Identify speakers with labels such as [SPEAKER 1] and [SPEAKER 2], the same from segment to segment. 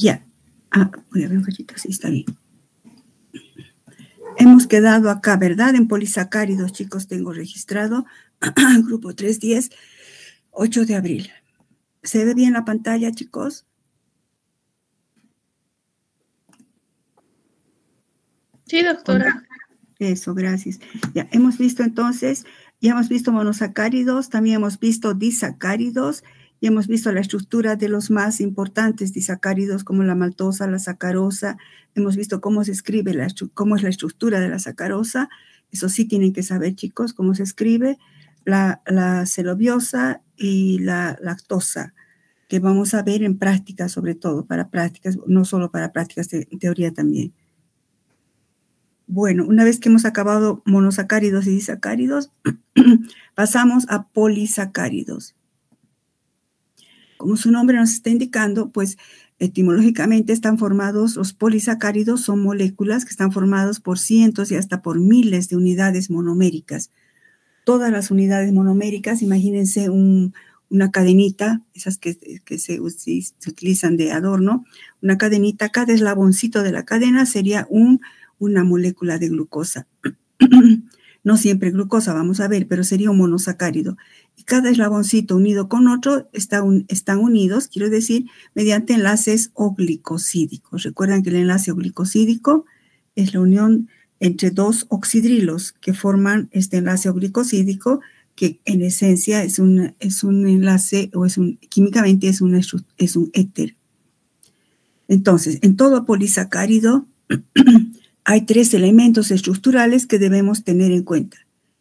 [SPEAKER 1] Ya. Voy a ver un poquito, sí, está bien. Hemos quedado acá, ¿verdad? En polisacáridos, chicos, tengo registrado. Grupo 310, 8 de abril. ¿Se ve bien la pantalla, chicos?
[SPEAKER 2] Sí, doctora.
[SPEAKER 1] Eso, gracias. Ya hemos visto entonces, ya hemos visto monosacáridos, también hemos visto disacáridos, y hemos visto la estructura de los más importantes disacáridos como la maltosa, la sacarosa. Hemos visto cómo se escribe, cómo es la estructura de la sacarosa. Eso sí tienen que saber, chicos, cómo se escribe la celobiosa y la lactosa, que vamos a ver en práctica, sobre todo para prácticas, no solo para prácticas de teoría también. Bueno, una vez que hemos acabado monosacáridos y disacáridos, pasamos a polisacáridos. Como su nombre nos está indicando, pues etimológicamente están formados, los polisacáridos son moléculas que están formadas por cientos y hasta por miles de unidades monoméricas. Todas las unidades monoméricas, imagínense una cadenita, esas que se utilizan de adorno, una cadenita, cada eslaboncito de la cadena sería una molécula de glucosa. No siempre glucosa, vamos a ver, pero sería un monosacárido. Y cada eslaboncito unido con otro están unidos, quiero decir, mediante enlaces oglicosídicos. Recuerdan que el enlace oglicosídico es la unión entre dos oxidrilos que forman este enlace oglicosídico, que en esencia es un enlace, o químicamente es un éter. Entonces, en todo polisacárido hay 3 elementos estructurales que debemos tener en cuenta.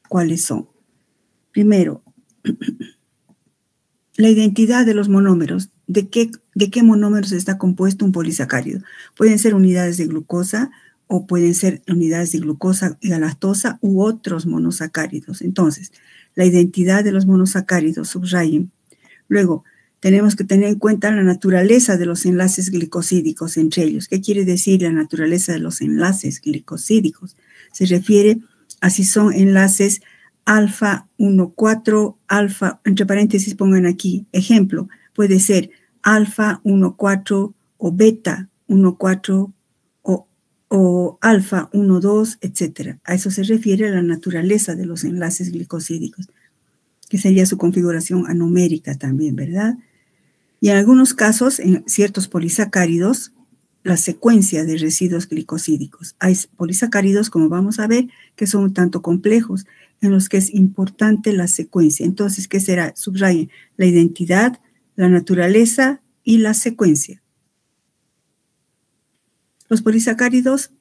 [SPEAKER 1] ¿Cuáles son? Primero, la identidad de los monómeros. ¿De qué monómeros está compuesto un polisacárido? Pueden ser unidades de glucosa o pueden ser unidades de glucosa y galactosa u otros monosacáridos. Entonces, la identidad de los monosacáridos, subrayen. Luego, tenemos que tener en cuenta la naturaleza de los enlaces glicosídicos entre ellos. ¿Qué quiere decir la naturaleza de los enlaces glicosídicos? Se refiere a si son enlaces alfa 1,4, alfa, entre paréntesis pongan aquí, ejemplo, puede ser alfa 1,4 o beta 1,4 o alfa 1,2, etc. A eso se refiere la naturaleza de los enlaces glicosídicos, que sería su configuración anomérica también, ¿verdad? Y en algunos casos, en ciertos polisacáridos, la secuencia de residuos glicosídicos. Hay polisacáridos, como vamos a ver, que son un tanto complejos, en los que es importante la secuencia. Entonces, ¿qué será? Subrayen la identidad, la naturaleza y la secuencia. Los polisacáridos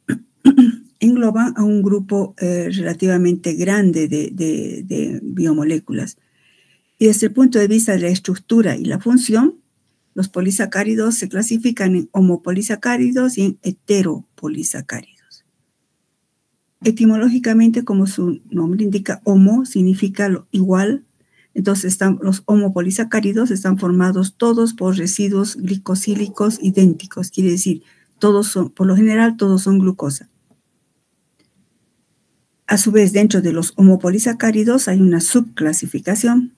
[SPEAKER 1] engloban a un grupo relativamente grande de biomoléculas. Y desde el punto de vista de la estructura y la función, los polisacáridos se clasifican en homopolisacáridos y en heteropolisacáridos. Etimológicamente, como su nombre indica, homo significa lo igual. Entonces, los homopolisacáridos están formados todos por residuos glicosílicos idénticos. Quiere decir, todos son, por lo general, todos son glucosa. A su vez, dentro de los homopolisacáridos hay una subclasificación.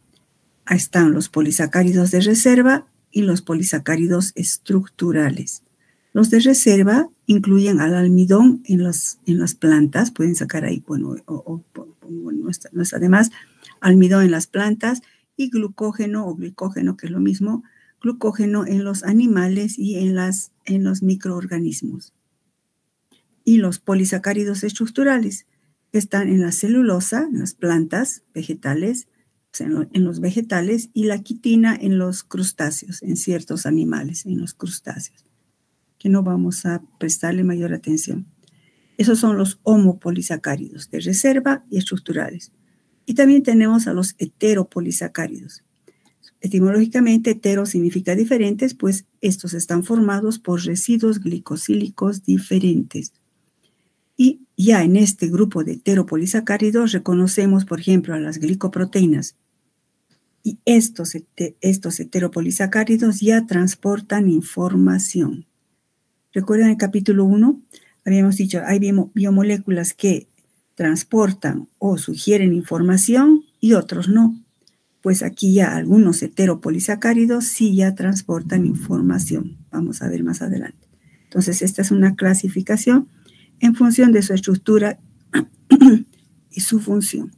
[SPEAKER 1] Ahí están los polisacáridos de reserva y los polisacáridos estructurales. Los de reserva incluyen al almidón en las plantas, pueden sacar ahí, bueno, no está de más, almidón en las plantas y glucógeno o glicógeno, que es lo mismo, glucógeno en los animales y en los microorganismos. Y los polisacáridos estructurales están en la celulosa, en las plantas vegetales, en los vegetales, y la quitina en los crustáceos, en ciertos animales, en los crustáceos, que no vamos a prestarle mayor atención. Esos son los homopolisacáridos de reserva y estructurales. Y también tenemos a los heteropolisacáridos. Etimológicamente, hetero significa diferentes, pues estos están formados por residuos glicosílicos diferentes. Y ya en este grupo de heteropolisacáridos reconocemos, por ejemplo, a las glicoproteínas. Y estos heteropolisacáridos ya transportan información. ¿Recuerdan el capítulo 1? Habíamos dicho, hay biomoléculas que transportan o sugieren información y otros no. Pues aquí ya algunos heteropolisacáridos sí ya transportan información. vamos a ver más adelante. Entonces, esta es una clasificación en función de su estructura y su función.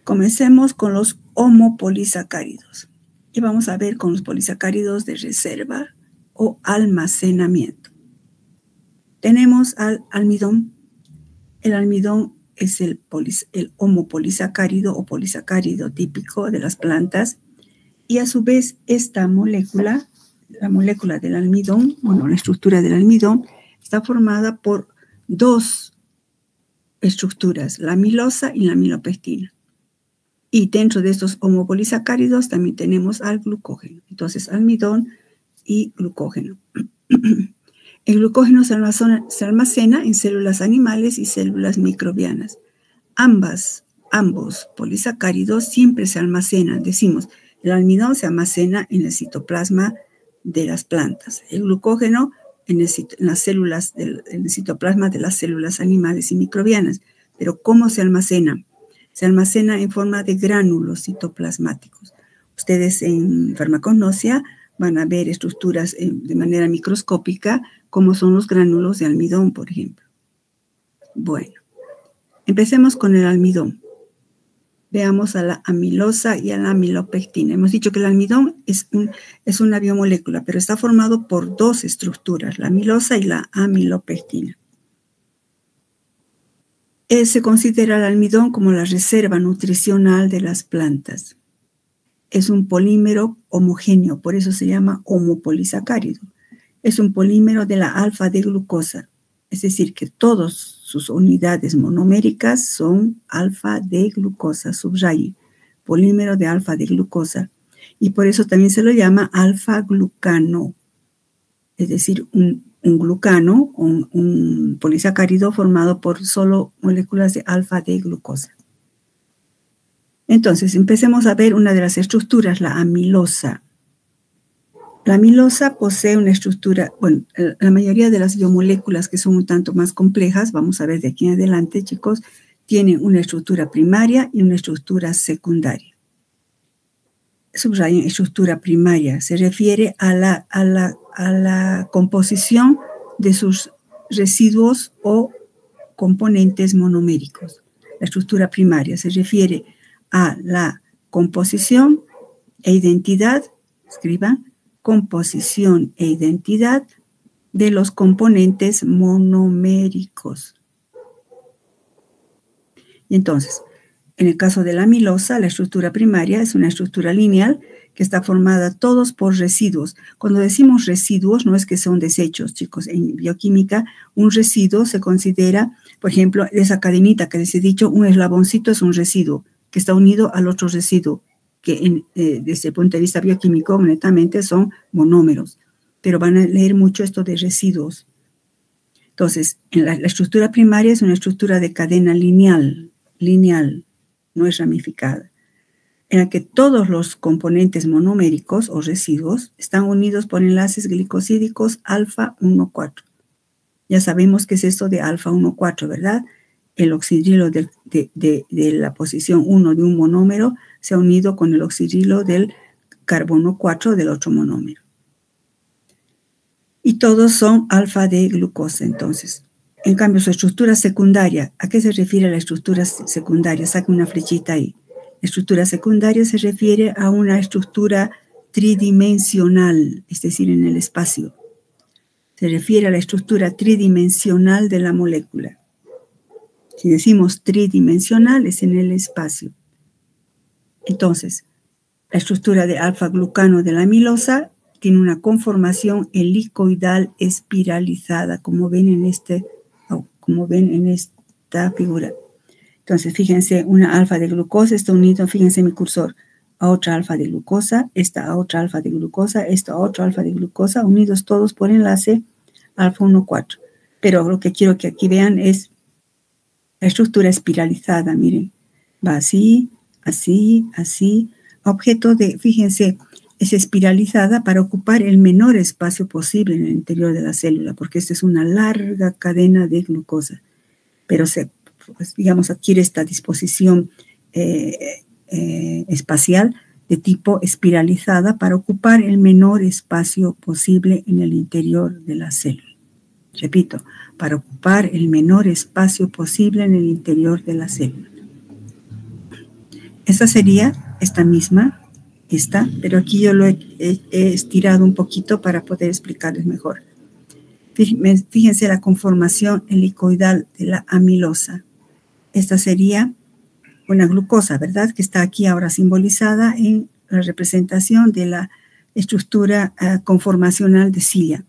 [SPEAKER 1] Comencemos con los homopolisacáridos. Y vamos a ver con los polisacáridos de reserva o almacenamiento. Tenemos al almidón. El almidón es el homopolisacárido o polisacárido típico de las plantas. Y a su vez, esta molécula, la molécula del almidón, bueno, la estructura del almidón, está formada por dos estructuras, la amilosa y la amilopectina. Y dentro de estos homopolisacáridos también tenemos al glucógeno. Entonces, almidón y glucógeno. El glucógeno se almacena en células animales y células microbianas. Ambos polisacáridos siempre se almacenan. Decimos, el almidón se almacena en el citoplasma de las plantas. El glucógeno en las células, en el citoplasma de las células animales y microbianas. Pero ¿cómo se almacena? Se almacena en forma de gránulos citoplasmáticos. Ustedes en farmacognosia van a ver estructuras de manera microscópica, como son los gránulos de almidón, por ejemplo. Bueno, empecemos con el almidón. Veamos a la amilosa y a la amilopectina. Hemos dicho que el almidón es una biomolécula, pero está formado por dos estructuras, la amilosa y la amilopectina. Se considera el almidón como la reserva nutricional de las plantas. Es un polímero homogéneo, por eso se llama homopolisacárido. Es un polímero de la alfa-D-glucosa, es decir, que todas sus unidades monoméricas son alfa-D-glucosa, subraye, polímero de alfa-D-glucosa. Y por eso también se lo llama alfa-glucano, es decir, un glucano, un polisacárido formado por solo moléculas de alfa-D-glucosa. Entonces, empecemos a ver una de las estructuras, la amilosa. La amilosa posee una estructura, bueno, la mayoría de las biomoléculas que son un tanto más complejas, vamos a ver de aquí en adelante, chicos, tienen una estructura primaria y una estructura secundaria. Subrayen estructura primaria, se refiere a la composición de sus residuos o componentes monoméricos. La estructura primaria se refiere a la composición e identidad, escriban, composición e identidad de los componentes monoméricos. Y entonces, en el caso de la amilosa, la estructura primaria es una estructura lineal que está formada todos por residuos. Cuando decimos residuos, no es que son desechos, chicos. En bioquímica, un residuo se considera, por ejemplo, esa cadenita que les he dicho, un eslaboncito es un residuo que está unido al otro residuo, que desde el punto de vista bioquímico, netamente son monómeros. Pero van a leer mucho esto de residuos. Entonces, la estructura primaria es una estructura de cadena lineal, no es ramificada, en la que todos los componentes monoméricos o residuos están unidos por enlaces glicosídicos alfa 1,4. Ya sabemos qué es esto de alfa 1,4, ¿verdad? El oxidrilo de la posición 1 de un monómero se ha unido con el oxidrilo del carbono 4 del otro monómero. Y todos son alfa de glucosa, entonces. En cambio, su estructura secundaria, ¿a qué se refiere la estructura secundaria? Saca una flechita ahí. La estructura secundaria se refiere a una estructura tridimensional, es decir, en el espacio. Se refiere a la estructura tridimensional de la molécula. Si decimos tridimensional, es en el espacio. Entonces, la estructura de alfa-glucano de la amilosa tiene una conformación helicoidal espiralizada, como ven en esta figura. Entonces, fíjense, una alfa de glucosa está unido, fíjense mi cursor, a otra alfa de glucosa, esta a otra alfa de glucosa, esta a otra alfa de glucosa, unidos todos por enlace alfa 1,4. Pero lo que quiero que aquí vean es la estructura espiralizada, miren, va así, así, así. Objeto de, fíjense, es espiralizada para ocupar el menor espacio posible en el interior de la célula, porque esta es una larga cadena de glucosa. Pero digamos, adquiere esta disposición espacial de tipo espiralizada para ocupar el menor espacio posible en el interior de la célula. Repito, para ocupar el menor espacio posible en el interior de la célula. Esa sería esta misma, pero aquí yo lo he estirado un poquito para poder explicarles mejor. Fíjense la conformación helicoidal de la amilosa. Esta sería una glucosa, ¿verdad? Que está aquí ahora simbolizada en la representación de la estructura conformacional de cilia.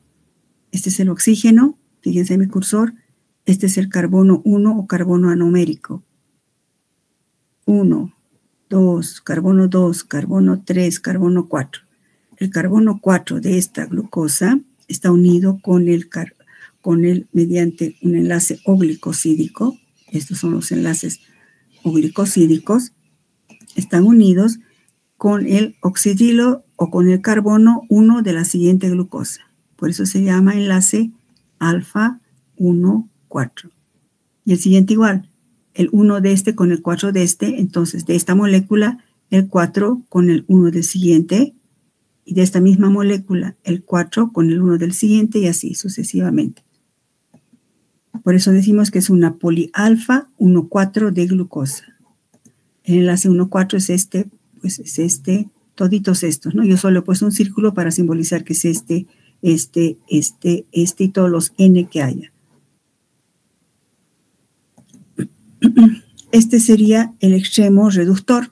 [SPEAKER 1] Este es el oxígeno, fíjense en mi cursor. Este es el carbono 1 o carbono anomérico. 1, 2, carbono 2, carbono 3, carbono 4. El carbono 4 de esta glucosa está unido con el mediante un enlace oglicosídico. Estos son los enlaces oglicosídicos. Están unidos con el oxidilo o con el carbono 1 de la siguiente glucosa. Por eso se llama enlace alfa 1, 4. Y el siguiente igual. El 1 de este con el 4 de este. Entonces, de esta molécula, el 4 con el 1 del siguiente. Y de esta misma molécula, el 4 con el 1 del siguiente y así sucesivamente. Por eso decimos que es una polialfa 1,4 de glucosa. El enlace 1,4 es este, pues es este, toditos estos, ¿no? Yo solo he puesto un círculo para simbolizar que es este y todos los N que haya. Este sería el extremo reductor.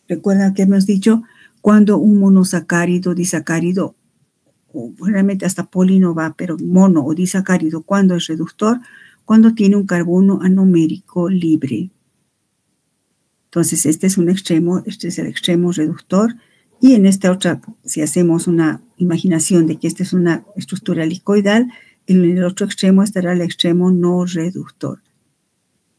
[SPEAKER 1] Recuerdan que hemos dicho cuando un monosacárido, disacárido, o realmente hasta poli no va, pero mono o disacárido, cuando es reductor, cuando tiene un carbono anomérico libre. Entonces, este es un extremo, este es el extremo reductor. Y en esta otra, si hacemos una imaginación de que esta es una estructura helicoidal, en el otro extremo estará el extremo no reductor.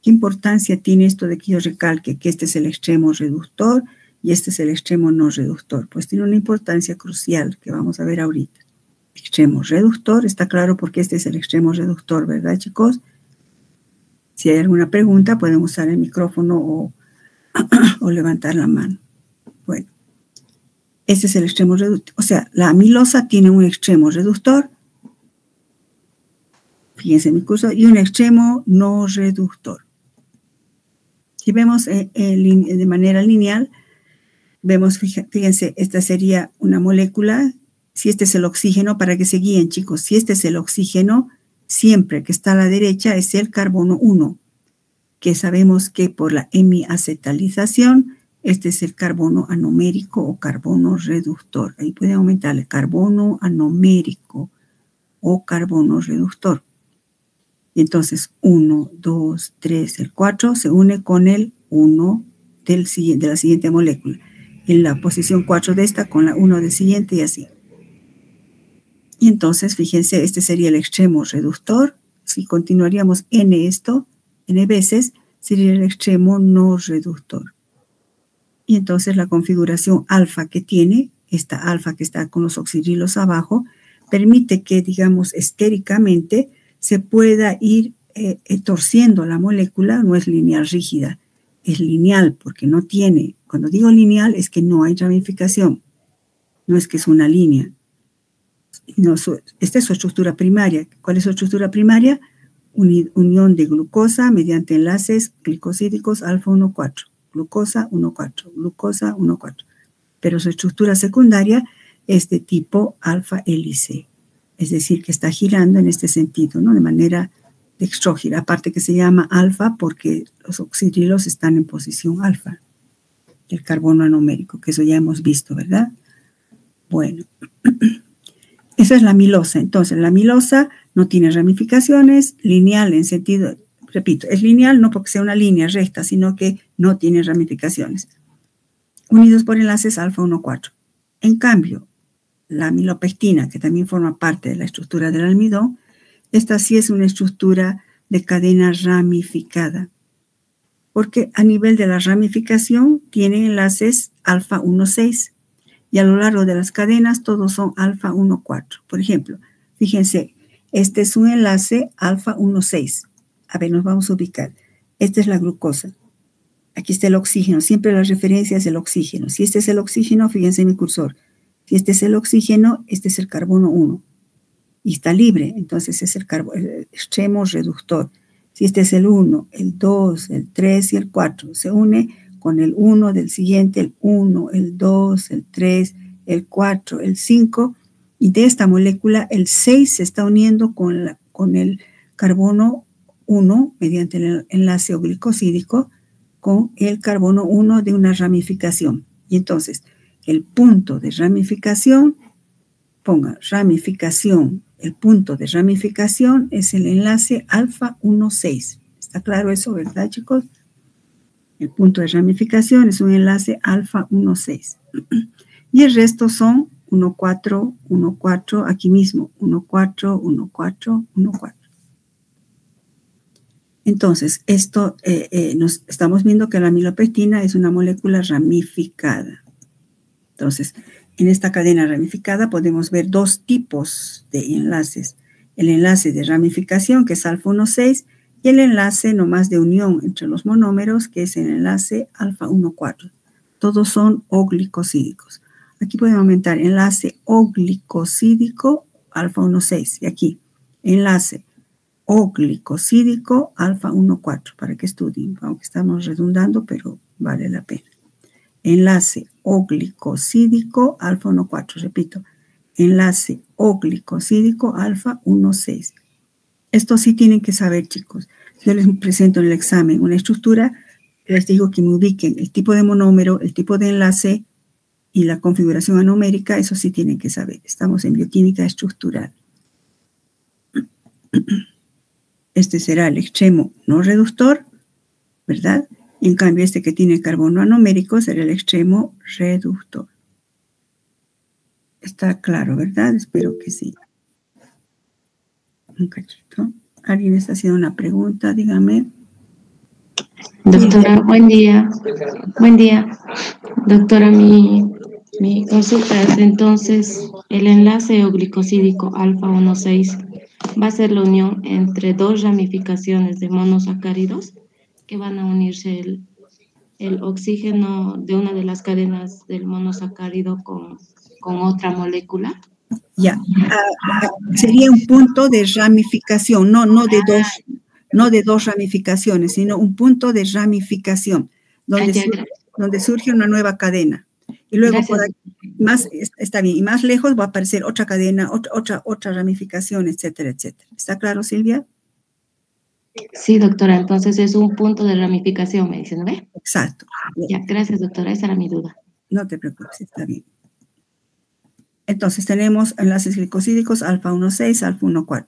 [SPEAKER 1] ¿Qué importancia tiene esto de que yo recalque que este es el extremo reductor y este es el extremo no reductor? Pues tiene una importancia crucial que vamos a ver ahorita. Extremo reductor, está claro porque este es el extremo reductor, ¿verdad, chicos? Si hay alguna pregunta, pueden usar el micrófono o levantar la mano. Bueno, este es el extremo reductor. O sea, la amilosa tiene un extremo reductor, fíjense en mi curso, y un extremo no reductor. Si vemos de manera lineal, vemos, fíjense, esta sería una molécula. Si este es el oxígeno, para que se guíen, chicos, si este es el oxígeno, siempre que está a la derecha es el carbono 1, que sabemos que por la hemiacetalización, este es el carbono anomérico o carbono reductor. Ahí pueden aumentar el carbono anomérico o carbono reductor. Y entonces 1, 2, 3, el 4 se une con el 1 de la siguiente molécula. En la posición 4 de esta con la 1 del siguiente y así. Y entonces, fíjense, este sería el extremo reductor. Si continuaríamos N veces, sería el extremo no reductor. Y entonces la configuración alfa que tiene, esta alfa que está con los oxidrilos abajo, permite que, digamos, estéricamente se pueda ir torciendo la molécula. No es lineal rígida, es lineal porque no tiene, cuando digo lineal es que no hay ramificación, no es que es una línea. No, esta es su estructura primaria. ¿Cuál es su estructura primaria? Unión de glucosa mediante enlaces glicosídicos alfa 1,4. Glucosa 1,4. Glucosa 1,4. Pero su estructura secundaria es de tipo alfa hélice. Es decir, que está girando en este sentido, ¿no? De manera dextrógira. Aparte que se llama alfa porque los oxidrilos están en posición alfa. El carbono anomérico, que eso ya hemos visto, ¿verdad? Bueno. Esa es la amilosa. Entonces, la amilosa no tiene ramificaciones, lineal en sentido, repito, es lineal no porque sea una línea recta, sino que no tiene ramificaciones. Unidos por enlaces alfa 1,4. En cambio, la amilopectina, que también forma parte de la estructura del almidón, esta sí es una estructura de cadena ramificada, porque a nivel de la ramificación tiene enlaces alfa 1,6. Y a lo largo de las cadenas todos son alfa 1,4. Por ejemplo, fíjense, este es un enlace alfa 1,6. A ver, nos vamos a ubicar. Esta es la glucosa. Aquí está el oxígeno, siempre la referencia es el oxígeno. Si este es el oxígeno, fíjense en mi cursor. Si este es el oxígeno, este es el carbono 1. Y está libre, entonces es el extremo reductor. Si este es el 1, el 2, el 3 y el 4, se une con el 1 del siguiente, el 1, el 2, el 3, el 4, el 5, y de esta molécula el 6 se está uniendo con el carbono 1 mediante el enlace glicosídico con el carbono 1 de una ramificación. Y entonces el punto de ramificación, ponga ramificación, el punto de ramificación es el enlace alfa 1,6. ¿Está claro eso, verdad, chicos? El punto de ramificación es un enlace alfa 1,6. Y el resto son 1,4, 1,4, aquí mismo, 1,4, 1,4, 1,4. Entonces, esto nos estamos viendo que la amilopectina es una molécula ramificada. Entonces, en esta cadena ramificada podemos ver dos tipos de enlaces. El enlace de ramificación, que es alfa 1,6, y el enlace nomás de unión entre los monómeros, que es el enlace alfa 1,4. Todos son O-glicosídicos. Aquí podemos aumentar enlace O-glicosídico alfa 1,6. Y aquí, enlace O-glicosídico alfa 1,4, para que estudien, aunque estamos redundando, pero vale la pena. Enlace O-glicosídico alfa 1,4, repito, enlace O-glicosídico alfa 1,6. Esto sí tienen que saber, chicos. Yo les presento en el examen una estructura, les digo que me ubiquen el tipo de monómero, el tipo de enlace y la configuración anomérica, eso sí tienen que saber. Estamos en bioquímica estructural. Este será el extremo no reductor, ¿verdad? En cambio, este que tiene carbono anomérico será el extremo reductor. Está claro, ¿verdad? Espero que sí. Un cachito. ¿Alguien está haciendo una pregunta? Dígame.
[SPEAKER 3] Doctora, buen día. Buen día. Doctora, mi consulta es entonces el enlace O-glicosídico alfa 1,6 va a ser la unión entre dos ramificaciones de monosacáridos que van a unirse el oxígeno de una de las cadenas del monosacárido con otra molécula.
[SPEAKER 1] Ya, sería un punto de ramificación, no de dos ramificaciones, sino un punto de ramificación, donde surge una nueva cadena. Y luego por aquí, está bien, y más lejos va a aparecer otra cadena, otra ramificación, etcétera, etcétera. ¿Está claro, Silvia?
[SPEAKER 3] Sí, doctora, entonces es un punto de ramificación, me dicen, ¿no ve?
[SPEAKER 1] Exacto.
[SPEAKER 3] Ya, gracias, doctora, esa era mi duda.
[SPEAKER 1] No te preocupes, está bien. Entonces tenemos enlaces glicosídicos alfa 1,6, alfa 1,4.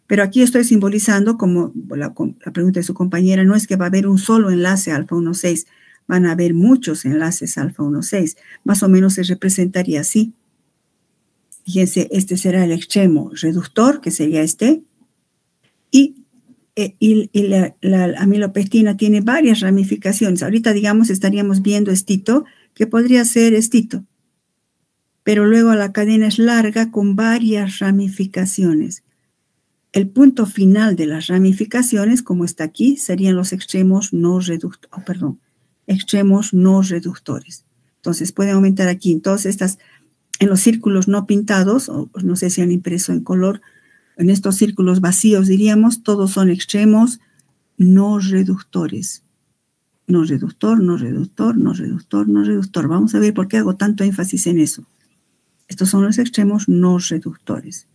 [SPEAKER 1] Pero aquí estoy simbolizando, como la pregunta de su compañera, no es que va a haber un solo enlace alfa 1,6, van a haber muchos enlaces alfa 1,6. Más o menos se representaría así. Fíjense, este será el extremo reductor, que sería este, y la amilopectina tiene varias ramificaciones. Ahorita, digamos, estaríamos viendo estito, que podría ser estito. Pero luego la cadena es larga con varias ramificaciones. El punto final de las ramificaciones, como está aquí, serían los extremos no reductores. Entonces, pueden aumentar aquí. Entonces, en los círculos no pintados, o no sé si han impreso en color, en estos círculos vacíos, diríamos, todos son extremos no reductores. No reductor, no reductor, no reductor, no reductor. Vamos a ver por qué hago tanto énfasis en eso. Estos son los extremos no reductores.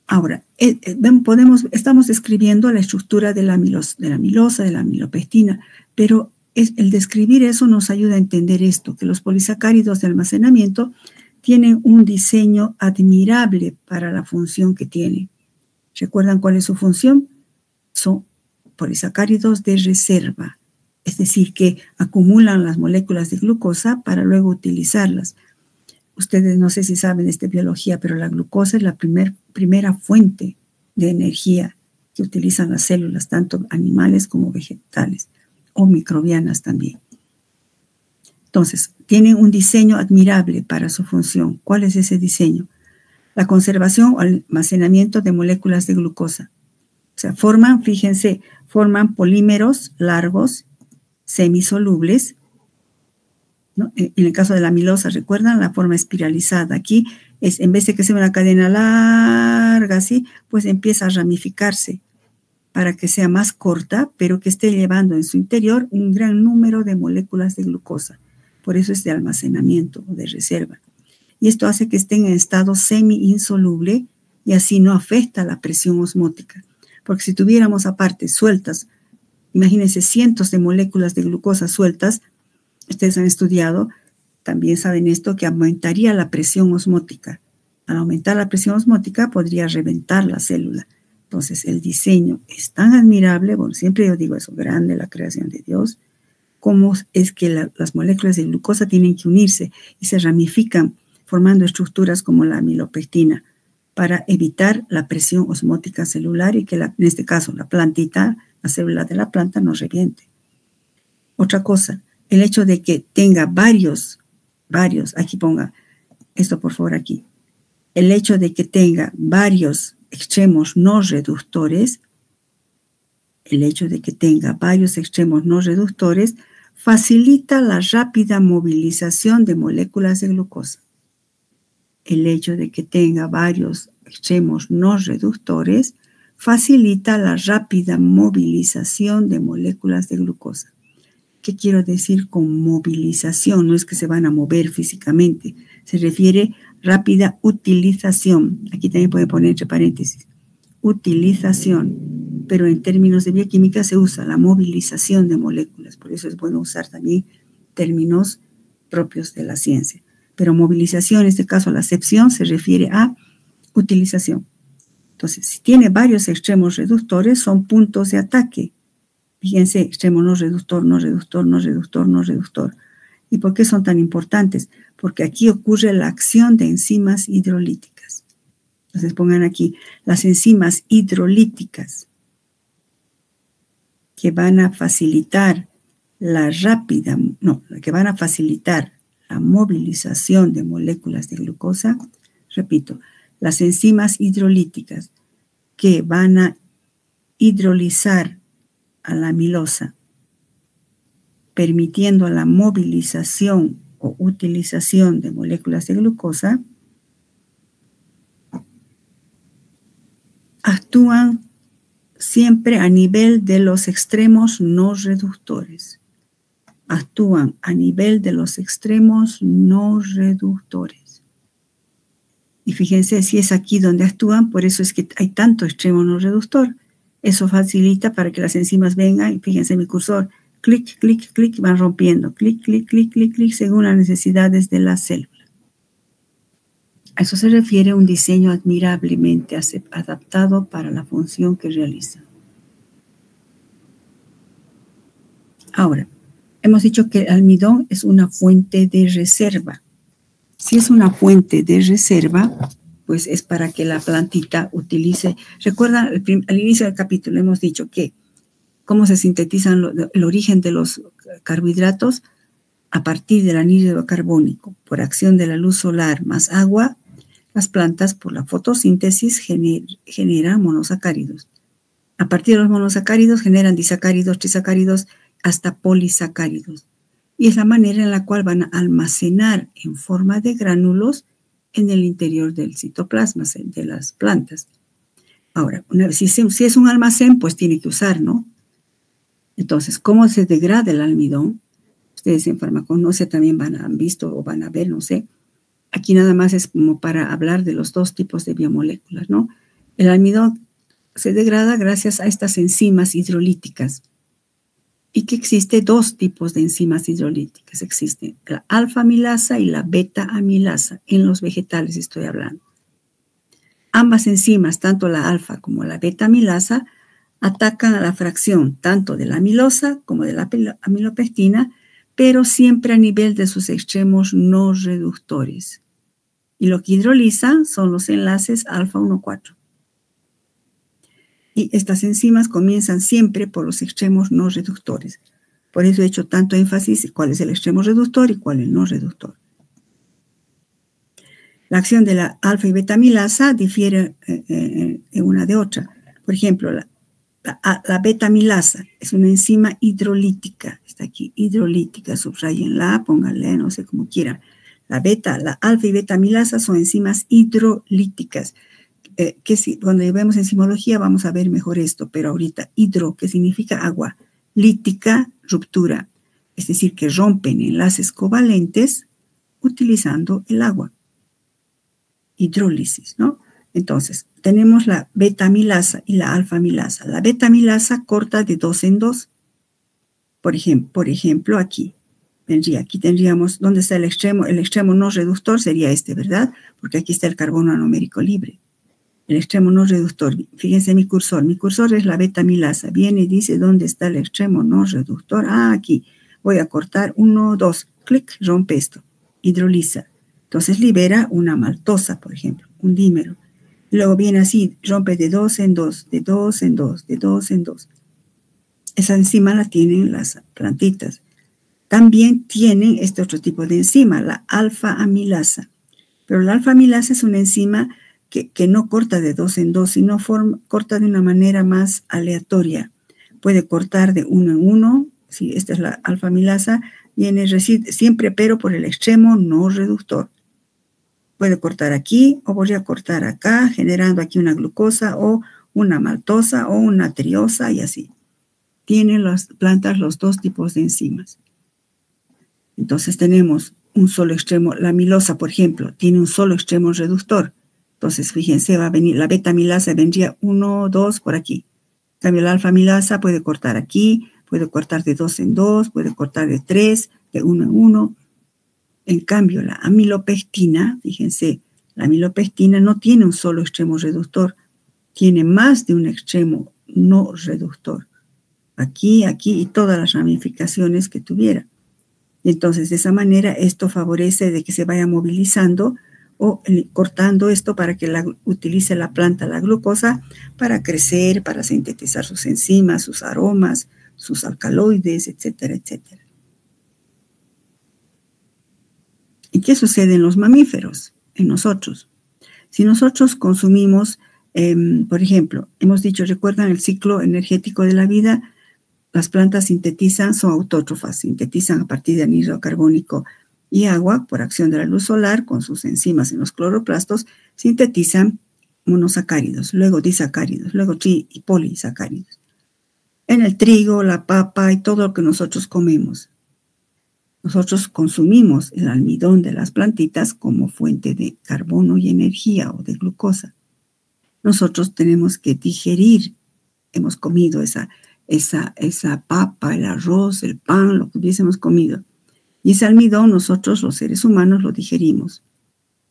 [SPEAKER 1] Ahora, estamos describiendo la estructura de la amilosa, de la amilopectina, pero el describir eso nos ayuda a entender esto, que los polisacáridos de almacenamiento tienen un diseño admirable para la función que tienen. ¿Recuerdan cuál es su función? Son polisacáridos de reserva, es decir, que acumulan las moléculas de glucosa para luego utilizarlas. Ustedes no sé si saben de biología, pero la glucosa es la primera fuente de energía que utilizan las células, tanto animales como vegetales, o microbianas también. Entonces, tienen un diseño admirable para su función. ¿Cuál es ese diseño? La conservación o almacenamiento de moléculas de glucosa. O sea, forman polímeros largos semisolubles, ¿no? En el caso de la amilosa, ¿recuerdan? La forma espiralizada. Aquí es, en vez de que sea una cadena larga así, pues empieza a ramificarse para que sea más corta, pero que esté llevando en su interior un gran número de moléculas de glucosa. Por eso es de almacenamiento o de reserva. Y esto hace que estén en estado semi-insoluble y así no afecta la presión osmótica. Porque si tuviéramos aparte sueltas, imagínense cientos de moléculas de glucosa sueltas, ustedes han estudiado, también saben esto, que aumentaría la presión osmótica. Al aumentar la presión osmótica podría reventar la célula. Entonces el diseño es tan admirable, bueno, siempre yo digo eso, grande la creación de Dios, cómo es que las moléculas de glucosa tienen que unirse y se ramifican formando estructuras como la amilopectina para evitar la presión osmótica celular y que en este caso la plantita, la célula de la planta no reviente. Otra cosa, el hecho de que tenga varios, aquí ponga esto por favor aquí, el hecho de que tenga varios extremos no reductores, facilita la rápida movilización de moléculas de glucosa. El hecho de que tenga varios extremos no reductores facilita la rápida movilización de moléculas de glucosa. ¿Qué quiero decir con movilización? No es que se van a mover físicamente, se refiere rápida utilización. Aquí también puede poner entre paréntesis, utilización, pero en términos de bioquímica se usa la movilización de moléculas, por eso es bueno usar también términos propios de la ciencia. Pero movilización, en este caso la acepción, se refiere a utilización. Entonces, si tiene varios extremos reductores, son puntos de ataque. Fíjense, extremo no reductor, no reductor, no reductor, no reductor. ¿Y por qué son tan importantes? Porque aquí ocurre la acción de enzimas hidrolíticas. Entonces pongan aquí las enzimas hidrolíticas que van a facilitar la movilización de moléculas de glucosa. Repito, las enzimas hidrolíticas que van a hidrolizar a la amilosa, permitiendo la movilización o utilización de moléculas de glucosa, actúan siempre a nivel de los extremos no reductores. Actúan a nivel de los extremos no reductores. Y fíjense, si es aquí donde actúan, por eso es que hay tanto extremo no reductor. Eso facilita para que las enzimas vengan, y fíjense mi cursor, clic, clic, clic, van rompiendo, clic, clic, clic, clic, clic, según las necesidades de la célula. A eso se refiere un diseño admirablemente adaptado para la función que realiza. Ahora, hemos dicho que el almidón es una fuente de reserva. Si es una fuente de reserva, pues es para que la plantita utilice. Recuerda, al inicio del capítulo hemos dicho que cómo se sintetizan el origen de los carbohidratos a partir del anhídrido carbónico. Por acción de la luz solar más agua, las plantas por la fotosíntesis generan monosacáridos. A partir de los monosacáridos generan disacáridos, trisacáridos, hasta polisacáridos. Y es la manera en la cual van a almacenar en forma de gránulos en el interior del citoplasma de las plantas. Ahora, si es un almacén, pues tiene que usar, ¿no? Entonces, ¿cómo se degrada el almidón? Ustedes en farmacognosia también han visto o van a ver, no sé. Aquí nada más es como para hablar de los dos tipos de biomoléculas, ¿no? El almidón se degrada gracias a estas enzimas hidrolíticas. Y que existe dos tipos de enzimas hidrolíticas. Existe la alfa-amilasa y la beta-amilasa. En los vegetales estoy hablando. Ambas enzimas, tanto la alfa como la beta-amilasa, atacan a la fracción tanto de la amilosa como de la amilopectina, pero siempre a nivel de sus extremos no reductores. Y lo que hidrolizan son los enlaces alfa 1,4. Y estas enzimas comienzan siempre por los extremos no reductores. Por eso he hecho tanto énfasis en cuál es el extremo reductor y cuál es el no reductor. La acción de la alfa y beta amilasa difiere en una de otra. Por ejemplo, La beta-amilasa es una enzima hidrolítica. Está aquí, hidrolítica, subrayenla, pónganle, no sé cómo quieran. La alfa y beta-amilasa son enzimas hidrolíticas. Cuando vemos enzimología vamos a ver mejor esto, pero ahorita hidro, que significa agua, lítica, ruptura, es decir, que rompen enlaces covalentes utilizando el agua. Hidrólisis, ¿no? Entonces, tenemos la beta-amilasa y la alfa-amilasa. La beta-amilasa corta de 2 en 2. Por ejemplo, aquí tendríamos, ¿dónde está el extremo? El extremo no reductor sería este, ¿verdad? Porque aquí está el carbono anomérico libre. El extremo no reductor, fíjense mi cursor es la beta-amilasa. Viene y dice, ¿dónde está el extremo no reductor? Ah, aquí. Voy a cortar 1, 2, clic, rompe esto, hidroliza. Entonces libera una maltosa, por ejemplo, un dímero. Luego viene así, rompe de 2 en 2, de 2 en 2, de 2 en 2. Esa enzima la tienen las plantitas. También tienen este otro tipo de enzima, la alfa-amilasa. Pero la alfa-amilasa es una enzima que no corta de 2 en 2, sino corta de una manera más aleatoria. Puede cortar de 1 en 1, sí, esta es la alfa-amilasa, viene siempre pero por el extremo no reductor. Puede cortar aquí o podría cortar acá, generando aquí una glucosa o una maltosa o una triosa y así. Tienen las plantas los dos tipos de enzimas. Entonces tenemos un solo extremo, la amilosa, por ejemplo, tiene un solo extremo reductor. Entonces, fíjense, va a venir la beta-amilasa, vendría 1, 2 por aquí. En cambio, la alfa-amilasa puede cortar aquí, puede cortar de 2 en 2, puede cortar de 3, de 1 en 1. En cambio, la amilopectina, fíjense, la amilopectina no tiene un solo extremo reductor, tiene más de un extremo no reductor. Aquí, aquí y todas las ramificaciones que tuviera. Entonces, de esa manera, esto favorece de que se vaya movilizando o cortando esto para que utilice la planta la glucosa para crecer, para sintetizar sus enzimas, sus aromas, sus alcaloides, etcétera, etcétera. ¿Y qué sucede en los mamíferos? En nosotros. Si nosotros consumimos, por ejemplo, hemos dicho, ¿recuerdan el ciclo energético de la vida? Las plantas sintetizan, son autótrofas, sintetizan a partir de anhídrido carbónico y agua por acción de la luz solar con sus enzimas en los cloroplastos, sintetizan monosacáridos, luego disacáridos, luego tri y polisacáridos. En el trigo, la papa y todo lo que nosotros comemos. Nosotros consumimos el almidón de las plantitas como fuente de carbono y energía o de glucosa. Nosotros tenemos que digerir, hemos comido esa papa, el arroz, el pan, lo que hubiésemos comido. Y ese almidón nosotros, los seres humanos, lo digerimos.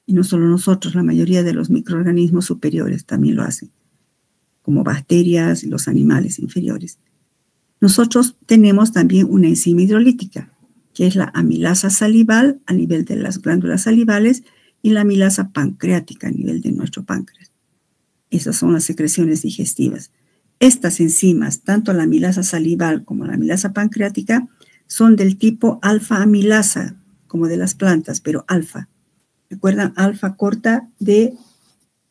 [SPEAKER 1] Y no solo nosotros, la mayoría de los microorganismos superiores también lo hacen, como bacterias y los animales inferiores. Nosotros tenemos también una enzima hidrolítica, que es la amilasa salival a nivel de las glándulas salivales y la amilasa pancreática a nivel de nuestro páncreas. Esas son las secreciones digestivas. Estas enzimas, tanto la amilasa salival como la amilasa pancreática, son del tipo alfa-amilasa, como de las plantas, pero alfa. ¿Recuerdan? Alfa corta de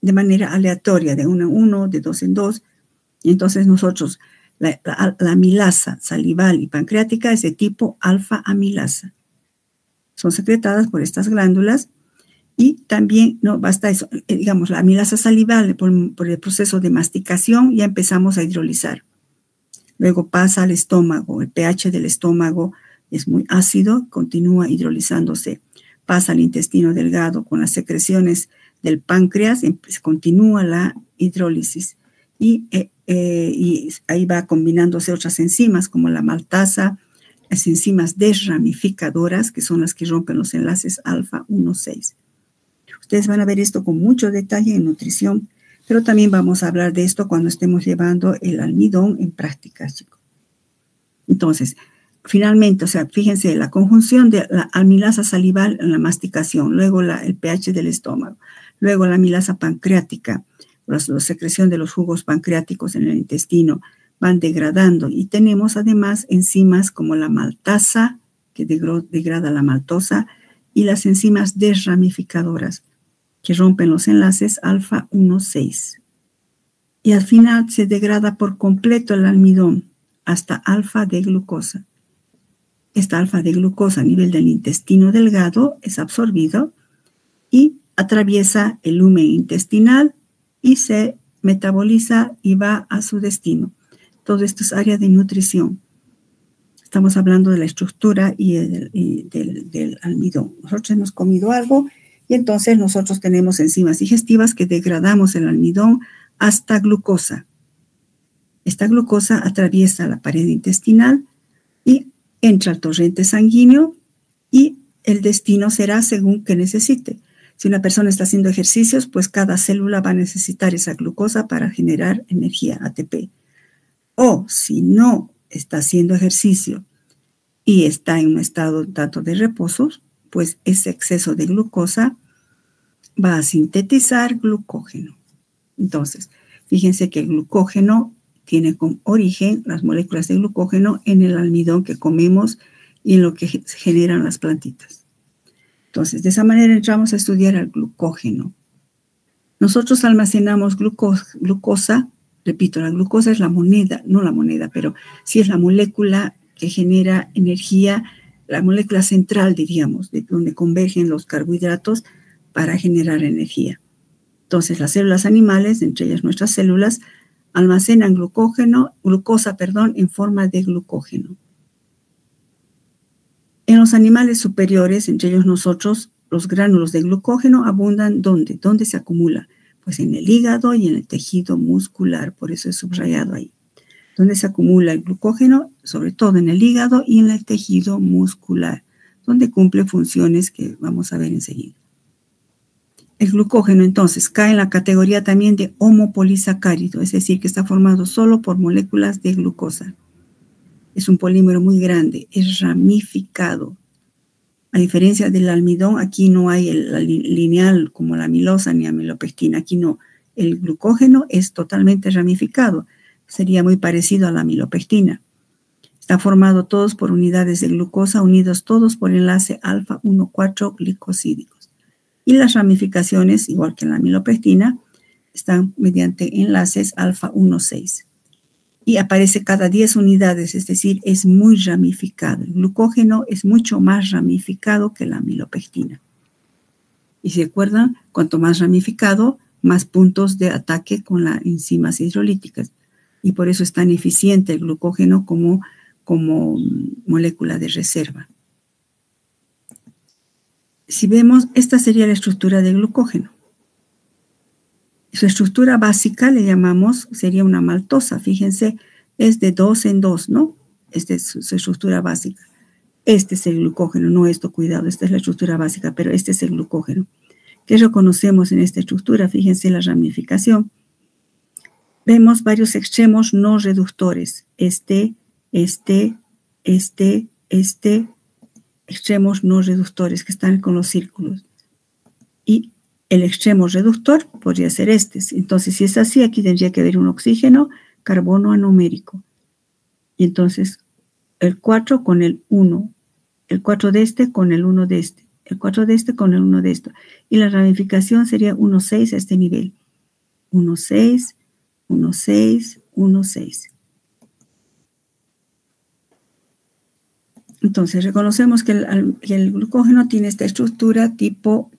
[SPEAKER 1] manera aleatoria, de 1 en 1, de 2 en 2. Y entonces nosotros, la amilasa salival y pancreática es de tipo alfa-amilasa. Son secretadas por estas glándulas y también, no basta eso, digamos, la amilasa salival por el proceso de masticación ya empezamos a hidrolizar. Luego pasa al estómago, el pH del estómago es muy ácido, continúa hidrolizándose. Pasa al intestino delgado con las secreciones del páncreas, continúa la hidrólisis. Y ahí va combinándose otras enzimas como la maltasa, las enzimas desramificadoras, que son las que rompen los enlaces alfa 1,6. Ustedes van a ver esto con mucho detalle en nutrición, pero también vamos a hablar de esto cuando estemos llevando el almidón en prácticas, chicos. Entonces, finalmente, o sea, fíjense, la conjunción de la amilasa salival en la masticación, luego el pH del estómago, luego la amilasa pancreática, la secreción de los jugos pancreáticos en el intestino, van degradando. Y tenemos además enzimas como la maltasa, que degrada la maltosa, y las enzimas desramificadoras, que rompen los enlaces alfa 1,6. y al final se degrada por completo el almidón hasta alfa de glucosa. Esta alfa de glucosa a nivel del intestino delgado es absorbido y atraviesa el lumen intestinal y se metaboliza y va a su destino. Todo esto es área de nutrición. Estamos hablando de la estructura y del almidón. Nosotros hemos comido algo y entonces nosotros tenemos enzimas digestivas que degradamos el almidón hasta glucosa. Esta glucosa atraviesa la pared intestinal y entra al torrente sanguíneo y el destino será según que necesite. Si una persona está haciendo ejercicios, pues cada célula va a necesitar esa glucosa para generar energía ATP. O si no está haciendo ejercicio y está en un estado tanto de reposo, pues ese exceso de glucosa va a sintetizar glucógeno. Entonces, fíjense que el glucógeno tiene como origen las moléculas de glucógeno en el almidón que comemos y en lo que generan las plantitas. Entonces, de esa manera entramos a estudiar el glucógeno. Nosotros almacenamos glucosa, repito, la glucosa es la moneda, no la moneda, pero sí es la molécula que genera energía, la molécula central, diríamos, de donde convergen los carbohidratos para generar energía. Entonces, las células animales, entre ellas nuestras células, almacenan glucosa en forma de glucógeno. En los animales superiores, entre ellos nosotros, los gránulos de glucógeno abundan ¿dónde? ¿Dónde se acumula? Pues en el hígado y en el tejido muscular, por eso es subrayado ahí. ¿Dónde se acumula el glucógeno? Sobre todo en el hígado y en el tejido muscular, donde cumple funciones que vamos a ver enseguida. El glucógeno entonces cae en la categoría también de homopolisacárido, es decir, que está formado solo por moléculas de glucosa. Es un polímero muy grande, es ramificado. A diferencia del almidón, aquí no hay el lineal como la amilosa ni amilopectina. Aquí no. El glucógeno es totalmente ramificado. Sería muy parecido a la amilopectina. Está formado todos por unidades de glucosa, unidos todos por enlace alfa 1,4 glicosídicos. Y las ramificaciones, igual que en la amilopectina, están mediante enlaces alfa 1,6. Y aparece cada 10 unidades, es decir, es muy ramificado. El glucógeno es mucho más ramificado que la amilopectina. Y si recuerdan, cuanto más ramificado, más puntos de ataque con las enzimas hidrolíticas. Y por eso es tan eficiente el glucógeno como molécula de reserva. Si vemos, esta sería la estructura del glucógeno. Su estructura básica, le llamamos, sería una maltosa. Fíjense, es de 2 en 2, ¿no? Esta es su estructura básica. Este es el glucógeno, no esto, cuidado, esta es la estructura básica, pero este es el glucógeno. ¿Qué reconocemos en esta estructura? Fíjense la ramificación. Vemos varios extremos no reductores. Extremos no reductores que están con los círculos. Y el extremo reductor podría ser este. Entonces, si es así, aquí tendría que haber un oxígeno, carbono anomérico. Y entonces, el 4 con el 1. El 4 de este con el 1 de este. El 4 de este con el 1 de esto. Y la ramificación sería 1,6 a este nivel. 1,6, 1,6, 1,6. Entonces, reconocemos que el glucógeno tiene esta estructura tipo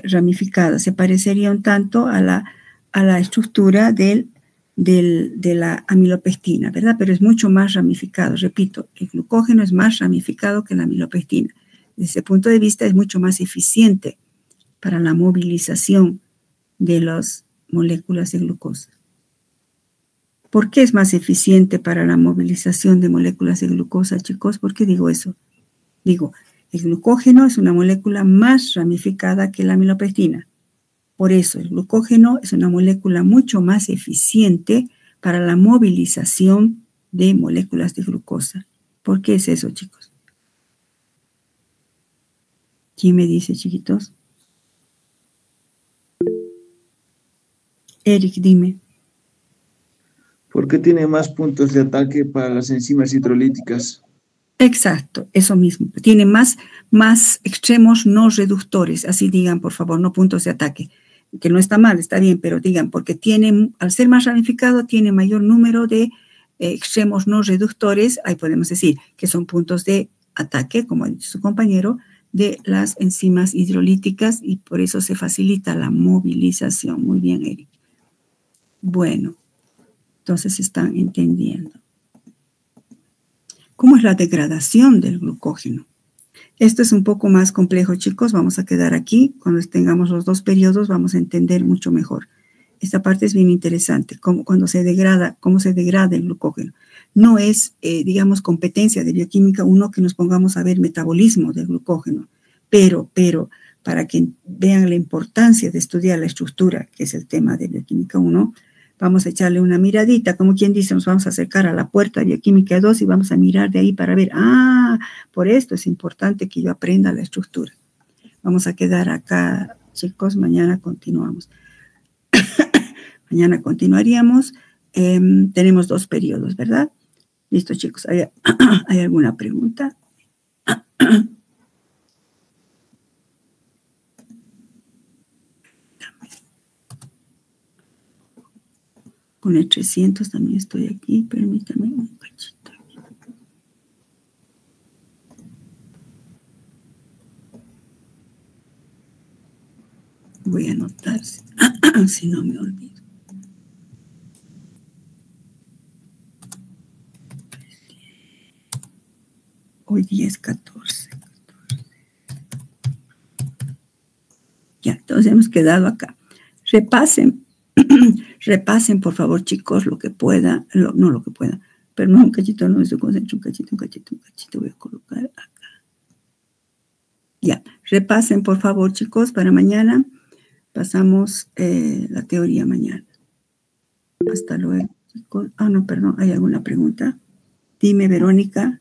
[SPEAKER 1] ramificada. Se parecería un tanto a la estructura de la amilopectina, ¿verdad? Pero es mucho más ramificado. Repito, el glucógeno es más ramificado que la amilopectina. Desde ese punto de vista es mucho más eficiente para la movilización de las moléculas de glucosa. ¿Por qué es más eficiente para la movilización de moléculas de glucosa, chicos? ¿Por qué digo eso? Digo, el glucógeno es una molécula más ramificada que la amilopectina. Por eso, el glucógeno es una molécula mucho más eficiente para la movilización de moléculas de glucosa. ¿Por qué es eso, chicos? ¿Quién me dice, chiquitos? Eric, dime.
[SPEAKER 4] ¿Por qué tiene más puntos de ataque para las enzimas hidrolíticas?
[SPEAKER 1] Exacto, eso mismo. Tiene más extremos no reductores, así digan, por favor, no puntos de ataque. que no está mal, está bien, pero digan, porque tiene, al ser más ramificado, tiene mayor número de extremos no reductores, ahí podemos decir que son puntos de ataque, como ha dicho su compañero, de las enzimas hidrolíticas y por eso se facilita la movilización. Muy bien, Eric. Bueno, entonces están entendiendo. ¿Cómo es la degradación del glucógeno? Esto es un poco más complejo, chicos. Vamos a quedar aquí. Cuando tengamos los dos periodos vamos a entender mucho mejor. Esta parte es bien interesante. Cuando se degrada, cómo se degrada el glucógeno. No es, digamos, competencia de bioquímica 1 que nos pongamos a ver metabolismo del glucógeno. Pero, para que vean la importancia de estudiar la estructura, que es el tema de bioquímica 1, vamos a echarle una miradita, como quien dice, nos vamos a acercar a la puerta de bioquímica 2 y vamos a mirar de ahí para ver, por esto es importante que yo aprenda la estructura. Vamos a quedar acá, chicos, mañana continuamos. Mañana continuaríamos. Tenemos 2 periodos, ¿verdad? Listo, chicos. ¿Hay alguna pregunta? Con el 300 también estoy aquí. Permítame un cachito. Voy a anotar si no me olvido. Hoy día es 14. Ya, entonces hemos quedado acá. Repasen, por favor, chicos, lo que pueda. No lo que pueda. Perdón, un cachito, no se concentre, un cachito. Voy a colocar acá. Ya, repasen, por favor, chicos, para mañana. Pasamos la teoría mañana. Hasta luego, chicos. No, perdón, ¿hay alguna pregunta? Dime, Verónica.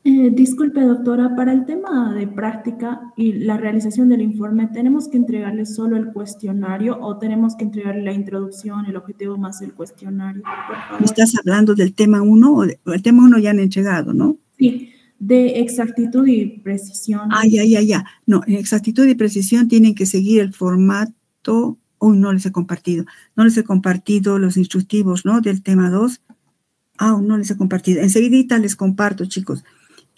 [SPEAKER 2] Disculpe, doctora, para el tema de práctica y la realización del informe, ¿tenemos que entregarle solo el cuestionario o tenemos que entregarle la introducción, el objetivo más el cuestionario? Por favor.
[SPEAKER 1] ¿Estás hablando del tema 1 o el tema 1 ya han entregado, no?
[SPEAKER 2] Sí, de exactitud y precisión.
[SPEAKER 1] Ya. No, en exactitud y precisión tienen que seguir el formato. No les he compartido. No les he compartido los instructivos, ¿no? Del tema 2. No les he compartido. Enseguidita les comparto, chicos.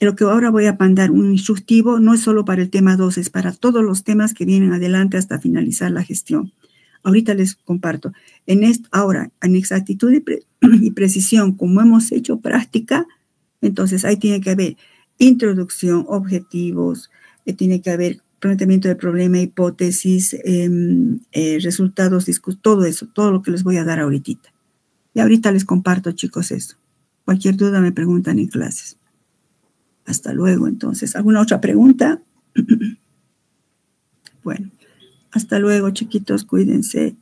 [SPEAKER 1] Lo que ahora voy a mandar un instructivo no es solo para el tema 2, es para todos los temas que vienen adelante hasta finalizar la gestión. Ahorita les comparto. Ahora, en exactitud y precisión, como hemos hecho práctica, entonces ahí tiene que haber introducción, objetivos, tiene que haber planteamiento de problema, hipótesis, resultados, todo eso, todo lo que les voy a dar ahorita. Y ahorita les comparto, chicos, eso. Cualquier duda me preguntan en clases. Hasta luego, entonces. ¿Alguna otra pregunta? Bueno, hasta luego, chiquitos. Cuídense.